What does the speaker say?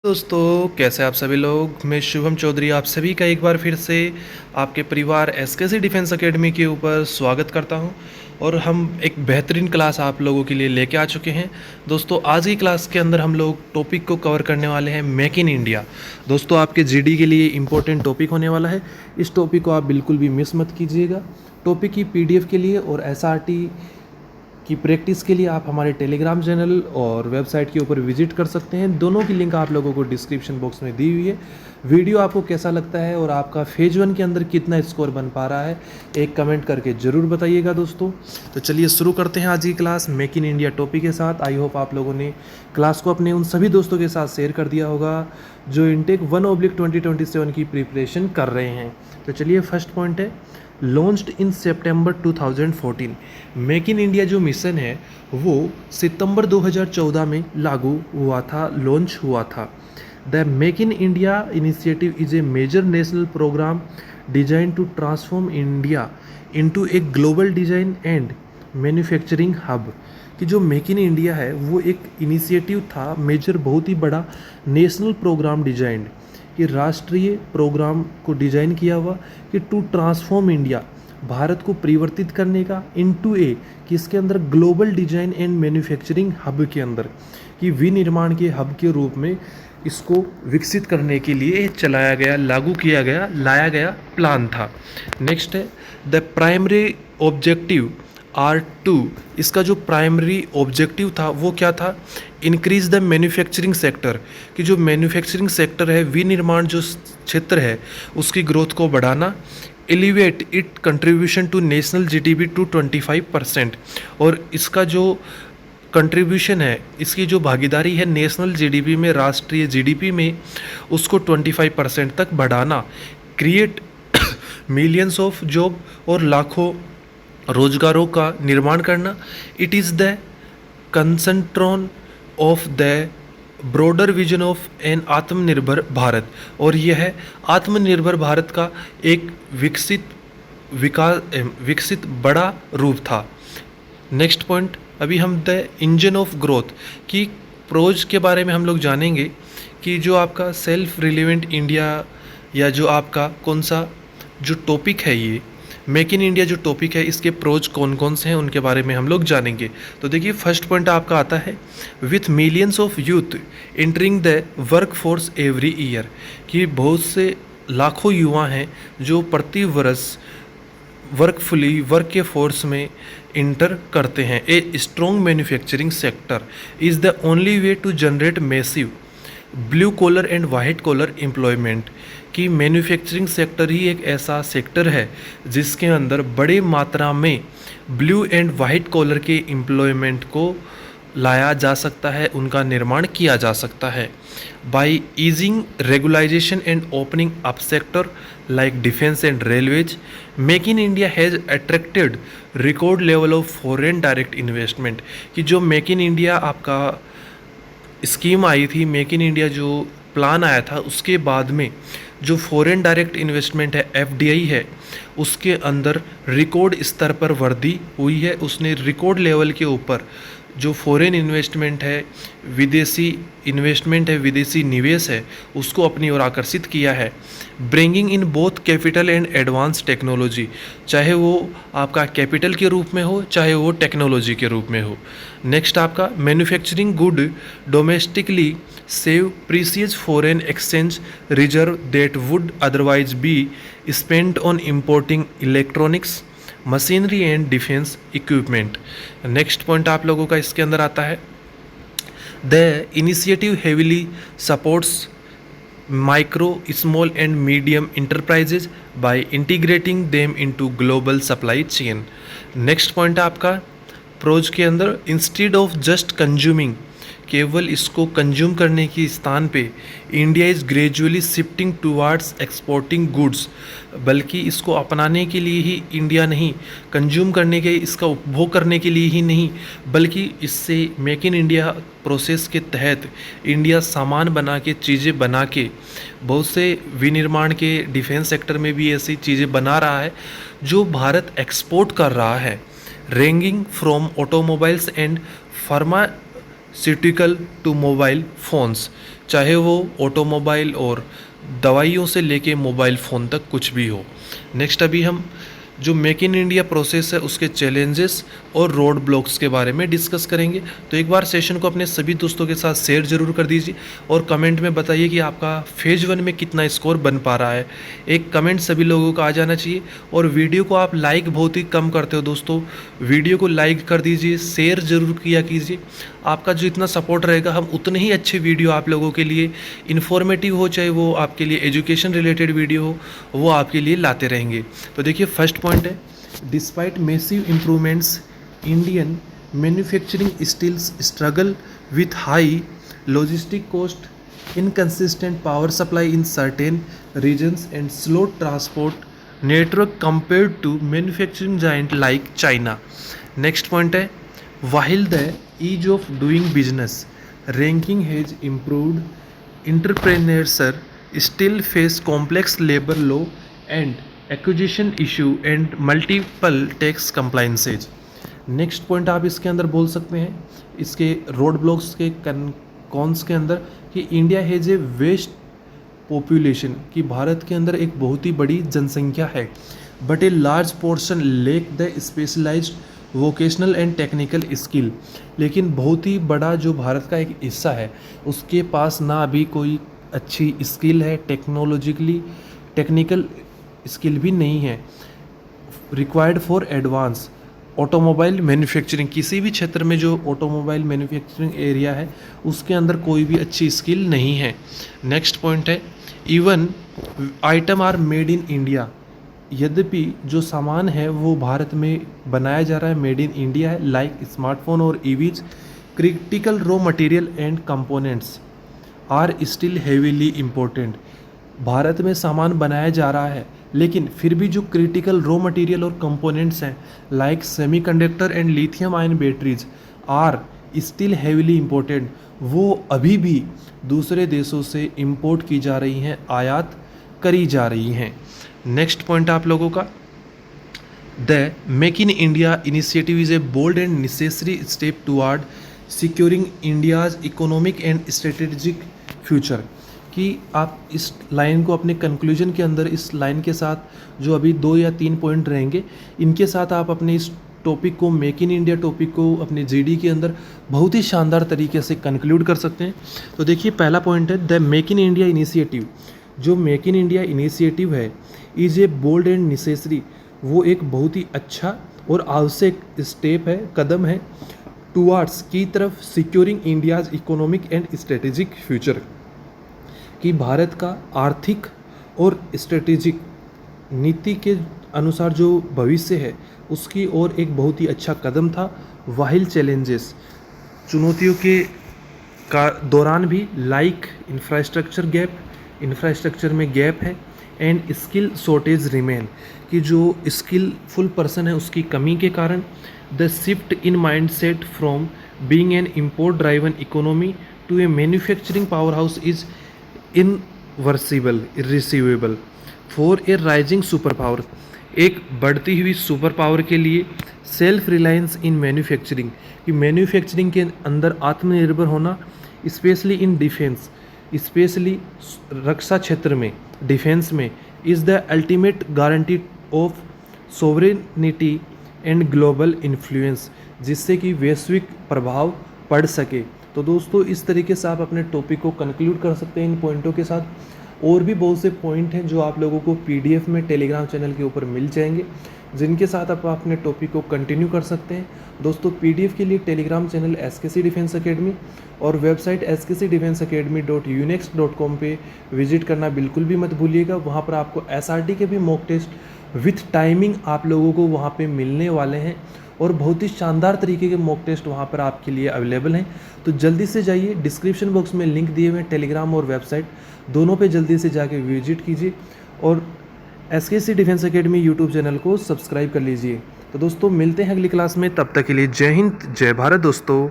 दोस्तों, कैसे आप सभी लोग। मैं शुभम चौधरी आप सभी का एक बार फिर से आपके परिवार एसकेसी डिफेंस एकेडमी के ऊपर स्वागत करता हूं। और हम एक बेहतरीन क्लास आप लोगों के लिए लेके आ चुके हैं। दोस्तों, आज की क्लास के अंदर हम लोग टॉपिक को कवर करने वाले हैं मेक इन इंडिया। दोस्तों, आपके जीडी के लिए इम्पोर्टेंट टॉपिक होने वाला है। इस टॉपिक को आप बिल्कुल भी मिस मत कीजिएगा। टॉपिक की पीडीएफ के लिए और एसआरटी की प्रैक्टिस के लिए आप हमारे टेलीग्राम चैनल और वेबसाइट के ऊपर विजिट कर सकते हैं। दोनों की लिंक आप लोगों को डिस्क्रिप्शन बॉक्स में दी हुई है। वीडियो आपको कैसा लगता है और आपका फेज 1 के अंदर कितना स्कोर बन पा रहा है, एक कमेंट करके ज़रूर बताइएगा दोस्तों। तो चलिए शुरू करते हैं आज की class make in India topic के साथ। आई होप आप लोगों ने क्लास को अपने उन सभी दोस्तों के साथ शेयर कर दिया होगा जो इंटेक 1/2027 की प्रिपरेशन कर रहे हैं। तो चलिए, फर्स्ट पॉइंट है launched in September 2014। Make in India जो मिशन है वो सितंबर 2014 में लागू हुआ था, लॉन्च हुआ था। The make in India initiative is a major national programme design to transform India into a global design and manufacturing hub. कि जो मेक इन इंडिया है वो एक इनिशिएटिव था, मेजर, बहुत ही बड़ा नेशनल प्रोग्राम डिजाइंड, कि राष्ट्रीय प्रोग्राम को डिजाइन किया हुआ कि टू ट्रांसफॉर्म इंडिया, भारत को परिवर्तित करने का, इनटू ए, कि इसके अंदर global design and manufacturing hub के अंदर, कि विनिर्माण के हब के रूप में इसको विकसित करने के लिए चलाया गया, लागू किया गया, लाया गया प्लान था। नेक्स्ट है द प्राइमरी ऑब्जेक्टिव R2। इसका जो प्राइमरी ऑब्जेक्टिव था वो क्या था? इंक्रीज द मैन्युफैक्चरिंग सेक्टर, कि जो मैन्युफैक्चरिंग सेक्टर है, विनिर्माण जो क्षेत्र है, उसकी ग्रोथ को बढ़ाना। Elevate it contribution to national GDP to 25%। और इसका जो कंट्रीब्यूशन है, इसकी जो भागीदारी है नेशनल जीडीपी में, राष्ट्रीय जीडीपी में, उसको 25% तक बढ़ाना। क्रिएट मिलियंस ऑफ जॉब, और लाखों रोजगारों का निर्माण करना। इट इज़ द कंसंट्रॉन of the broader vision of an Aatmanirbhar Bharat. और यह आत्मनिर्भर भारत का एक विकसित बड़ा रूप था। नेक्स्ट पॉइंट, अभी हम द इंजन ऑफ ग्रोथ की प्रोज के बारे में हम लोग जानेंगे, कि जो आपका सेल्फ रिलेवेंट इंडिया, या जो आपका कौन सा जो टॉपिक है, ये मेक इन इंडिया जो टॉपिक है, इसके प्रोज कौन कौन से हैं उनके बारे में हम लोग जानेंगे। तो देखिए, फर्स्ट पॉइंट आपका आता है with millions of youth entering the work force every year, कि बहुत से लाखों युवा हैं जो प्रति वर्ष वर्क के फोर्स में इंटर करते हैं। A strong manufacturing sector is the only way to generate massive blue collar and white collar employment, कि मैन्युफैक्चरिंग सेक्टर ही एक ऐसा सेक्टर है जिसके अंदर बड़े मात्रा में ब्लू एंड वाइट कॉलर के एम्प्लॉयमेंट को लाया जा सकता है, उनका निर्माण किया जा सकता है। By easing regularisation and opening up sector like defence and railways, make in India has attracted record level of foreign direct investment. कि जो मेक इन इंडिया आपका स्कीम आई थी, मेक इन इंडिया जो प्लान आया था, उसके बाद में जो फॉरेन डायरेक्ट इन्वेस्टमेंट है, एफडीआई है, उसके अंदर रिकॉर्ड स्तर पर वृद्धि हुई है। उसने रिकॉर्ड लेवल के ऊपर जो फॉरेन इन्वेस्टमेंट है, विदेशी इन्वेस्टमेंट है, विदेशी निवेश है, उसको अपनी ओर आकर्षित किया है। Bringing in both capital and advance technology, चाहे वो आपका कैपिटल के रूप में हो, चाहे वो टेक्नोलॉजी के रूप में हो। नेक्स्ट आपका manufacturing good domestically save precious foreign exchange reserve that would otherwise be spent on importing electronics, machinery and defence equipment. Next point आप लोगों का इसके अंदर आता है the initiative heavily supports micro small and medium enterprises by integrating them into global supply chain. Next point आपका pros के अंदर इंस्टेड ऑफ जस्ट कंज्यूमिंग, केवल इसको कंज्यूम करने की स्थान पे India is gradually shifting towards exporting goods, बल्कि इसको अपनाने के लिए ही इंडिया नहीं, कंज्यूम करने के, इसका उपभोग करने के लिए ही नहीं, बल्कि इससे मेक इन इंडिया प्रोसेस के तहत इंडिया सामान बना के, चीज़ें बना के, बहुत से विनिर्माण के डिफेंस सेक्टर में भी ऐसी चीज़ें बना रहा है जो भारत एक्सपोर्ट कर रहा है। Ranging from automobiles and pharmaceutical to mobile phones, चाहे वो ऑटोमोबाइल और दवाइयों से लेके मोबाइल फ़ोन तक कुछ भी हो। नेक्स्ट अभी हम जो मेक इन इंडिया प्रोसेस है उसके चैलेंजेस और रोड ब्लॉक्स के बारे में डिस्कस करेंगे। तो एक बार सेशन को अपने सभी दोस्तों के साथ शेयर ज़रूर कर दीजिए और कमेंट में बताइए कि आपका फेज 1 में कितना स्कोर बन पा रहा है। एक कमेंट सभी लोगों का आ जाना चाहिए। और वीडियो को आप लाइक बहुत ही कम करते हो दोस्तों, वीडियो को लाइक कर दीजिए, शेयर ज़रूर किया कीजिए। आपका जो इतना सपोर्ट रहेगा हम उतने ही अच्छे वीडियो आप लोगों के लिए इन्फॉर्मेटिव हो, चाहे वो आपके लिए एजुकेशन रिलेटेड वीडियो हो, वो आपके लिए लाते रहेंगे। तो देखिए फर्स्ट पॉइंट है, despite massive improvements Indian manufacturing still struggle with high logistic cost, inconsistent power supply in certain regions and slow transport network compared to manufacturing giant like China. Next point है, while the ease of doing business ranking has improved, entrepreneurs still face complex labor law and acquisition issue and multiple tax compliances. Next point आप इसके अंदर बोल सकते हैं, इसके road blocks के cons के अंदर, कि India has a vast population, कि भारत के अंदर एक बहुत ही बड़ी जनसंख्या है, but a large portion lack the specialised vocational and technical skill, लेकिन बहुत ही बड़ा जो भारत का एक हिस्सा है उसके पास ना अभी कोई अच्छी स्किल है, टेक्नोलॉजिकली टेक्निकल स्किल भी नहीं है required for advance automobile manufacturing. किसी भी क्षेत्र में जो ऑटोमोबाइल मैन्युफैक्चरिंग एरिया है उसके अंदर कोई भी अच्छी स्किल नहीं है। नेक्स्ट पॉइंट है, even item are made in India, यद्यपि जो सामान है वो भारत में बनाया जा रहा है, मेड इन इंडिया है, लाइक स्मार्टफोन और EVs, critical raw material and components are still heavily important. भारत में सामान बनाया जा रहा है लेकिन फिर भी जो क्रिटिकल रॉ मटेरियल और कंपोनेंट्स हैं like semiconductor and lithium ion batteries are still heavily important, वो अभी भी दूसरे देशों से इंपोर्ट की जा रही हैं, आयात करी जा रही हैं। नेक्स्ट पॉइंट आप लोगों का, the make in India initiative is a bold and necessary step toward securing India's economic and strategic future, कि आप इस लाइन को अपने कंक्लूजन के अंदर, इस लाइन के साथ जो अभी 2 या 3 पॉइंट रहेंगे, इनके साथ आप अपने इस टॉपिक को, मेक इन इंडिया टॉपिक को अपने जीडी के अंदर बहुत ही शानदार तरीके से कंक्लूड कर सकते हैं। तो देखिए पहला पॉइंट है, the make in India initiative. जो मेक इन इंडिया इनिशिएटिव है is a bold and necessary, वो एक बहुत ही अच्छा और आवश्यक स्टेप है, कदम है, टुवार्ड्स की तरफ securing India's economic and strategic future, कि भारत का आर्थिक और स्ट्रेटेजिक नीति के अनुसार जो भविष्य है उसकी ओर एक बहुत ही अच्छा कदम था। वाहिल चैलेंजेस, चुनौतियों के का दौरान भी, लाइक इंफ्रास्ट्रक्चर गैप, इंफ्रास्ट्रक्चर में गैप है, एंड स्किल शॉर्टेज रिमेन, कि जो स्किलफुल पर्सन है उसकी कमी के कारण, the shift in mindset from being an import driven economy to a manufacturing powerhouse is irreversible for a rising super power. एक बढ़ती हुई सुपर पावर के लिए सेल्फ रिलायंस इन मैन्युफैक्चरिंग, कि मैन्युफैक्चरिंग के अंदर आत्मनिर्भर होना, स्पेशली इन डिफेंस, स्पेशली रक्षा क्षेत्र में, डिफेंस में, is the ultimate guarantee of sovereignty and global influence, जिससे कि वैश्विक प्रभाव पड़ सके। तो दोस्तों इस तरीके से आप अपने टॉपिक को कंक्लूड कर सकते हैं इन पॉइंटों के साथ। और भी बहुत से पॉइंट हैं जो आप लोगों को पीडीएफ में टेलीग्राम चैनल के ऊपर मिल जाएंगे, जिनके साथ आप अपने टॉपिक को कंटिन्यू कर सकते हैं। दोस्तों पीडीएफ के लिए टेलीग्राम चैनल एसकेसी डिफेंस एकेडमी और वेबसाइट skcdefenseacademy.unext.com पे विजिट करना बिल्कुल भी मत भूलिएगा। वहाँ पर आपको एसआरटी के भी मॉक टेस्ट विथ टाइमिंग आप लोगों को वहाँ पे मिलने वाले हैं, और बहुत ही शानदार तरीके के मॉक टेस्ट वहाँ पर आपके लिए अवेलेबल हैं। तो जल्दी से जाइए, डिस्क्रिप्शन बॉक्स में लिंक दिए हुए हैं, टेलीग्राम और वेबसाइट दोनों पे जल्दी से जाके विजिट कीजिए और एसकेसी डिफेंस एकेडमी यूट्यूब चैनल को सब्सक्राइब कर लीजिए। तो दोस्तों मिलते हैं अगली क्लास में, तब तक के लिए जय हिंद, जय भारत दोस्तों।